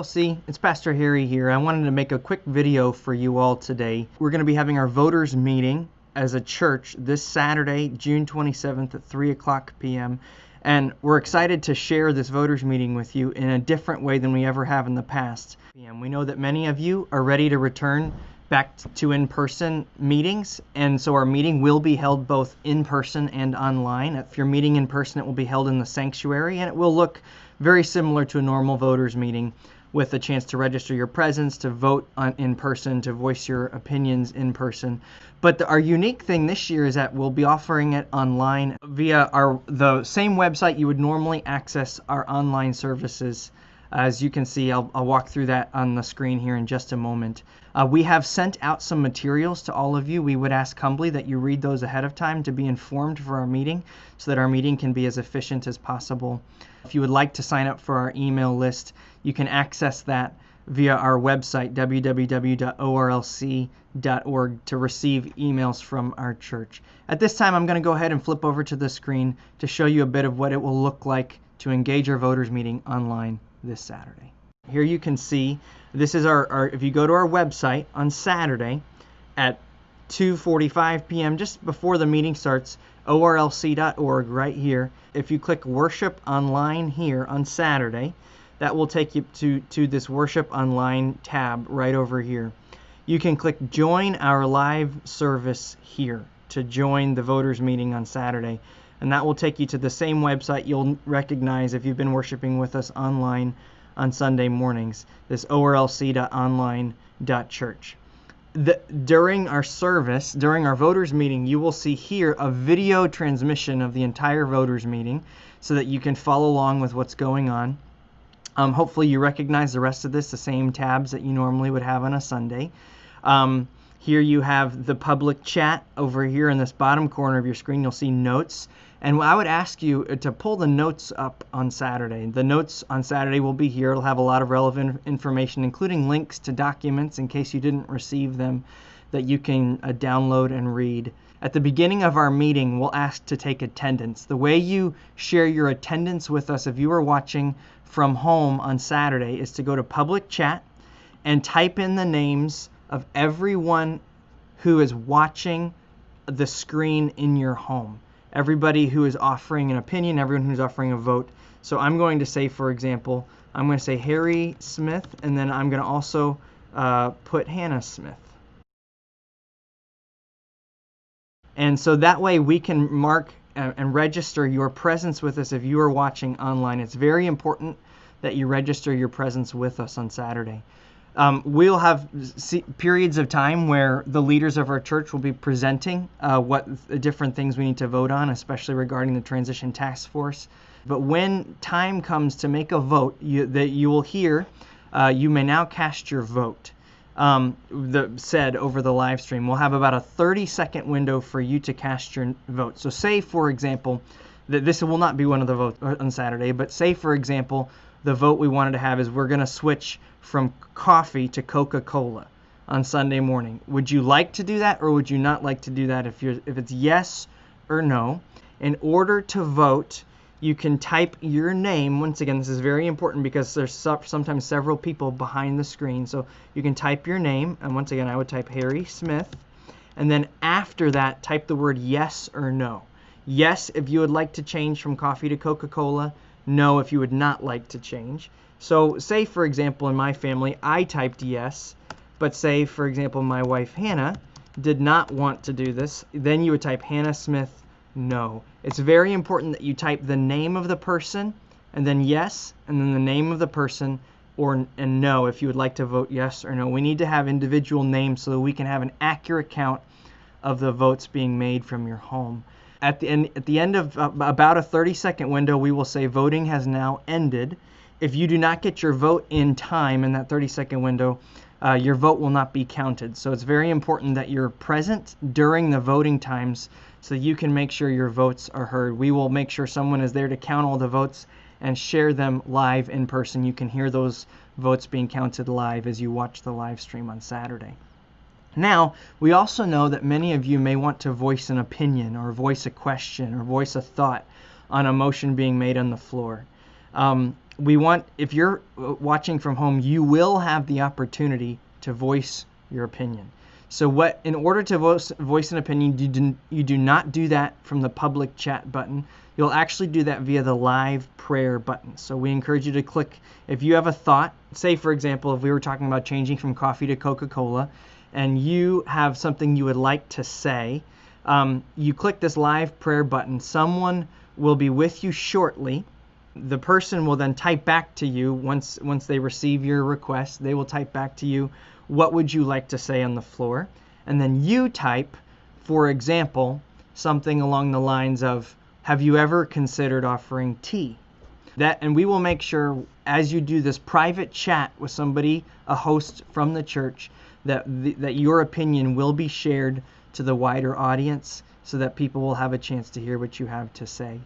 ORLC, it's Pastor Harry here. I wanted to make a quick video for you all today. We're going to be having our voters meeting as a church this Saturday, June 27th at 3 o'clock p.m. And we're excited to share this voters meeting with you in a different way than we ever have in the past. We know that many of you are ready to return back to in-person meetings, and so our meeting will be held both in person and online. If you're meeting in person, it will be held in the sanctuary, and it will look very similar to a normal voters meeting, with a chance to register your presence, to vote in person, to voice your opinions in person. But our unique thing this year is that we'll be offering it online via the same website you would normally access our online services. As you can see, I'll walk through that on the screen here in just a moment. We have sent out some materials to all of you. We would ask humbly that you read those ahead of time to be informed for our meeting, so that our meeting can be as efficient as possible. If you would like to sign up for our email list, you can access that via our website, www.orlc.org, to receive emails from our church. At this time, I'm going to go ahead and flip over to the screen to show you a bit of what it will look like to engage our voters meeting online this Saturday. Here you can see, this is our if you go to our website on Saturday at 2:45 p.m., just before the meeting starts, orlc.org right here. If you click Worship Online here on Saturday, that will take you to this Worship Online tab right over here. You can click Join Our Live Service here to join the voters meeting on Saturday, and that will take you to the same website you'll recognize if you've been worshiping with us online on Sunday mornings, this orlc.online.church. During our service, during our voters meeting, you will see here a video transmission of the entire voters meeting so that you can follow along with what's going on. Hopefully you recognize the rest of this, the same tabs that you normally would have on a Sunday. Here you have the public chat. Over here in this bottom corner of your screen, you'll see notes. And I would ask you to pull the notes up on Saturday. The notes on Saturday will be here. It'll have a lot of relevant information, including links to documents in case you didn't receive them, that you can download and read. At the beginning of our meeting, we'll ask to take attendance. The way you share your attendance with us if you are watching from home on Saturday is to go to public chat and type in the names of everyone who is watching the screen in your home. Everybody who is offering an opinion, everyone who's offering a vote. So I'm going to say, for example, I'm going to say Harry Smith, and then I'm going to also put Hannah Smith. And so that way we can mark and register your presence with us if you are watching online. It's very important that you register your presence with us on Saturday. We'll have periods of time where the leaders of our church will be presenting what different things we need to vote on, especially regarding the transition task force. But when time comes to make a vote, that you will hear, you may now cast your vote. Said over the live stream, we'll have about a 30-second window for you to cast your vote. So say, for example, that this will not be one of the votes on Saturday, but say, for example, the vote we wanted to have is we're going to switch from coffee to Coca-Cola on Sunday morning. Would you like to do that, or would you not like to do that? If it's yes or no, in order to vote, you can type your name. Once again, this is very important because there's sometimes several people behind the screen. So you can type your name, and once again, I would type Harry Smith, and then after that, type the word yes or no. Yes, if you would like to change from coffee to Coca-Cola. No, if you would not like to change. So say, for example, in my family, I typed yes, but say, for example, my wife Hannah did not want to do this. Then you would type Hannah Smith, no. It's very important that you type the name of the person, and then yes, and then the name of the person, and no if you would like to vote yes or no. We need to have individual names so that we can have an accurate count of the votes being made from your home. At the end of about a 30-second window, we will say voting has now ended. If you do not get your vote in time in that 30-second window, your vote will not be counted. So it's very important that you're present during the voting times so that you can make sure your votes are heard. We will make sure someone is there to count all the votes and share them live in person. You can hear those votes being counted live as you watch the live stream on Saturday. Now, we also know that many of you may want to voice an opinion or voice a question or voice a thought on a motion being made on the floor. if you're watching from home, you will have the opportunity to voice your opinion. So in order to voice an opinion, you do not do that from the public chat button. You'll actually do that via the live prayer button. So we encourage you to click, if you have a thought, say for example, if we were talking about changing from coffee to Coca-Cola, and you have something you would like to say, you click this live prayer button. Someone will be with you shortly. The person will then type back to you once they receive your request. They will type back to you, what would you like to say on the floor? And then you type, for example, something along the lines of, have you ever considered offering tea? And we will make sure as you do this private chat with somebody, a host from the church, that your opinion will be shared to the wider audience so that people will have a chance to hear what you have to say.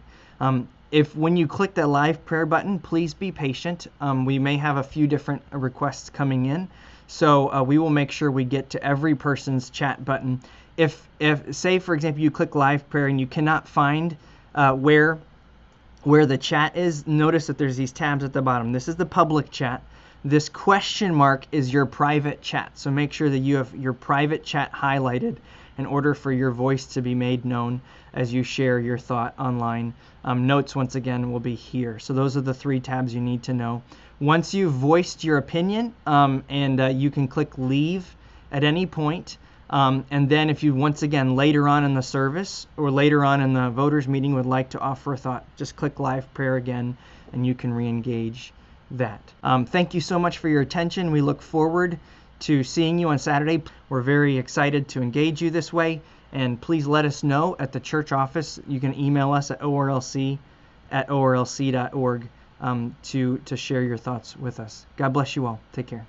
If when you click the live prayer button, please be patient. We may have a few different requests coming in, so we will make sure we get to every person's chat button. If say for example you click live prayer and you cannot find where the chat is, notice that there's these tabs at the bottom. This is the public chat. This question mark is your private chat. So make sure that you have your private chat highlighted in order for your voice to be made known as you share your thought online. Notes, once again, will be here. So those are the 3 tabs you need to know. Once you've voiced your opinion, you can click leave at any point. And then if you, once again, later on in the service or later on in the voters meeting would like to offer a thought, just click live prayer again and you can re-engage that. Thank you so much for your attention. We look forward to seeing you on Saturday. We're very excited to engage you this way, and please let us know at the church office. You can email us at orlc@orlc.org to share your thoughts with us. God bless you all. Take care.